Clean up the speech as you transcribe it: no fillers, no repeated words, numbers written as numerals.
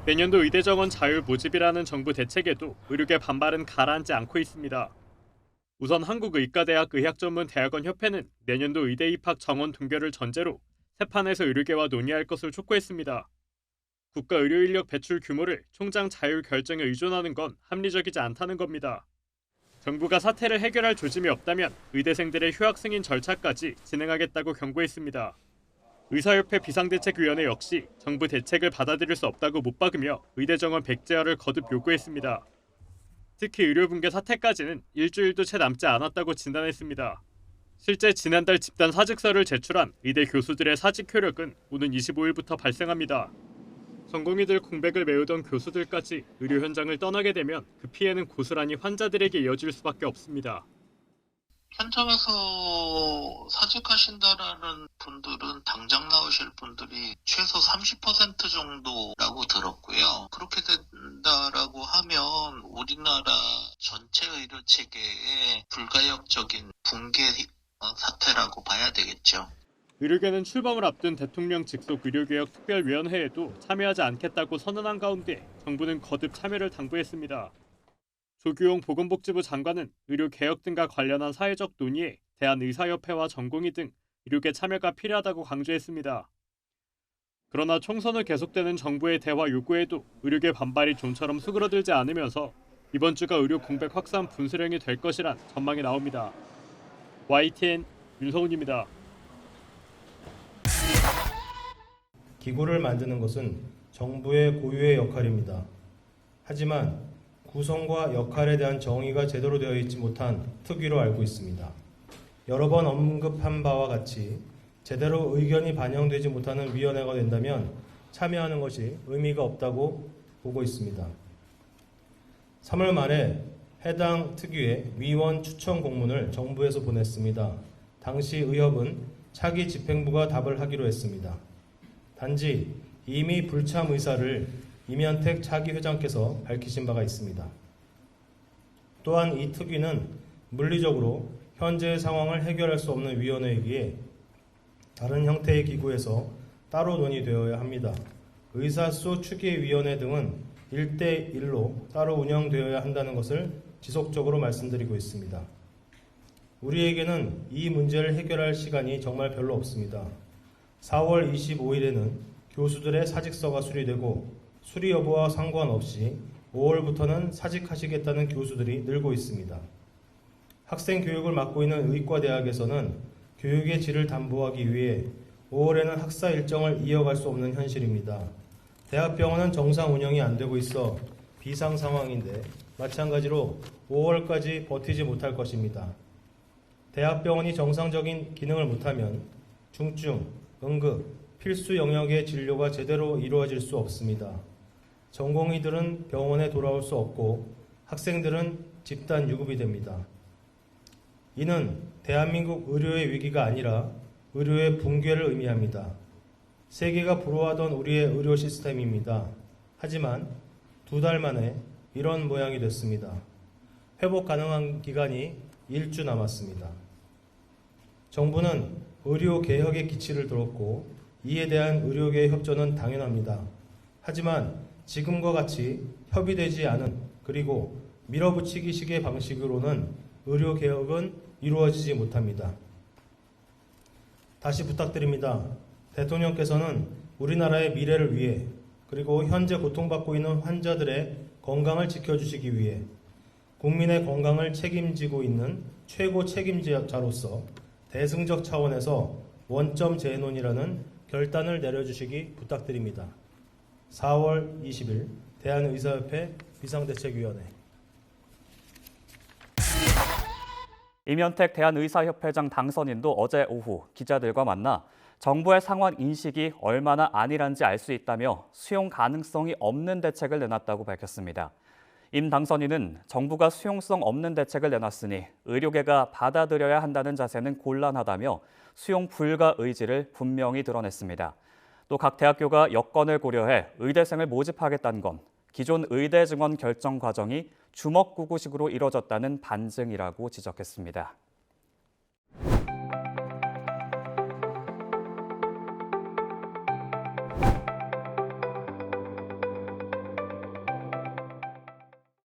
내년도 의대 정원 자율 모집이라는 정부 대책에도 의료계 반발은 가라앉지 않고 있습니다. 우선 한국의과대학 의학전문대학원협회는 내년도 의대 입학 정원 동결을 전제로 세판에서 의료계와 논의할 것을 촉구했습니다. 국가 의료 인력 배출 규모를 총장 자율 결정에 의존하는 건 합리적이지 않다는 겁니다. 정부가 사태를 해결할 조짐이 없다면 의대생들의 휴학 승인 절차까지 진행하겠다고 경고했습니다. 의사협회 비상대책위원회 역시 정부 대책을 받아들일 수 없다고 못 박으며 의대 정원 백지화를 거듭 요구했습니다. 특히 의료 붕괴 사태까지는 일주일도 채 남지 않았다고 진단했습니다. 실제 지난달 집단 사직서를 제출한 의대 교수들의 사직 효력은 오는 25일부터 발생합니다. 전공의들 공백을 메우던 교수들까지 의료 현장을 떠나게 되면 그 피해는 고스란히 환자들에게 이어질 수밖에 없습니다. 현장에서 사직하신다라는 분들은 당장 나오실 분들이 최소 30% 정도라고 들었고요. 그렇게 된다라고 하면 우리나라 전체 의료 체계의 불가역적인 붕괴 사태라고 봐야 되겠죠. 의료계는 출범을 앞둔 대통령 직속 의료개혁 특별위원회에도 참여하지 않겠다고 선언한 가운데 정부는 거듭 참여를 당부했습니다. 조규용 보건복지부 장관은 의료개혁 등과 관련한 사회적 논의에 대한의사협회와 전공의 등 의료계 참여가 필요하다고 강조했습니다. 그러나 총선 후 계속되는 정부의 대화 요구에도 의료계 반발이 좀처럼 수그러들지 않으면서 이번 주가 의료 공백 확산 분수령이 될 것이란 전망이 나옵니다. YTN 윤성훈입니다. 기구를 만드는 것은 정부의 고유의 역할입니다. 하지만 구성과 역할에 대한 정의가 제대로 되어 있지 못한 특위로 알고 있습니다. 여러 번 언급한 바와 같이 제대로 의견이 반영되지 못하는 위원회가 된다면 참여하는 것이 의미가 없다고 보고 있습니다. 3월 말에 해당 특위에 위원 추천 공문을 정부에서 보냈습니다. 당시 의협은 차기 집행부가 답을 하기로 했습니다. 단지 이미 불참 의사를 임현택 차기 회장께서 밝히신 바가 있습니다. 또한 이 특위는 물리적으로 현재의 상황을 해결할 수 없는 위원회이기에 다른 형태의 기구에서 따로 논의되어야 합니다. 의사수 추계위원회 등은 1대1로 따로 운영되어야 한다는 것을 지속적으로 말씀드리고 있습니다. 우리에게는 이 문제를 해결할 시간이 정말 별로 없습니다. 4월 25일에는 교수들의 사직서가 수리되고 수리 여부와 상관없이 5월부터는 사직하시겠다는 교수들이 늘고 있습니다. 학생 교육을 맡고 있는 의과대학에서는 교육의 질을 담보하기 위해 5월에는 학사 일정을 이어갈 수 없는 현실입니다. 대학병원은 정상 운영이 안 되고 있어 비상 상황인데 마찬가지로 5월까지 버티지 못할 것입니다. 대학병원이 정상적인 기능을 못하면 중증, 응급, 필수 영역의 진료가 제대로 이루어질 수 없습니다. 전공의들은 병원에 돌아올 수 없고 학생들은 집단 유급이 됩니다. 이는 대한민국 의료의 위기가 아니라 의료의 붕괴를 의미합니다. 세계가 부러워하던 우리의 의료 시스템입니다. 하지만 2달 만에 이런 모양이 됐습니다. 회복 가능한 기간이 1주 남았습니다. 정부는 의료개혁의 기치를 들었고 이에 대한 의료계의 협조는 당연합니다. 하지만 지금과 같이 협의되지 않은 그리고 밀어붙이기식의 방식으로는 의료개혁은 이루어지지 못합니다. 다시 부탁드립니다. 대통령께서는 우리나라의 미래를 위해 그리고 현재 고통받고 있는 환자들의 건강을 지켜주시기 위해 국민의 건강을 책임지고 있는 최고 책임자로서 대승적 차원에서 원점 재논이라는 결단을 내려주시기 부탁드립니다. 4월 20일 대한의사협회 비상대책위원회. 임현택 대한의사협회장 당선인도 어제 오후 기자들과 만나 정부의 상황 인식이 얼마나 안일한지 알 수 있다며 수용 가능성이 없는 대책을 내놨다고 밝혔습니다. 임 당선인은 정부가 수용성 없는 대책을 내놨으니 의료계가 받아들여야 한다는 자세는 곤란하다며 수용 불가 의지를 분명히 드러냈습니다. 또 각 대학교가 여건을 고려해 의대생을 모집하겠다는 건 기존 의대 증원 결정 과정이 주먹구구식으로 이뤄졌다는 반증이라고 지적했습니다.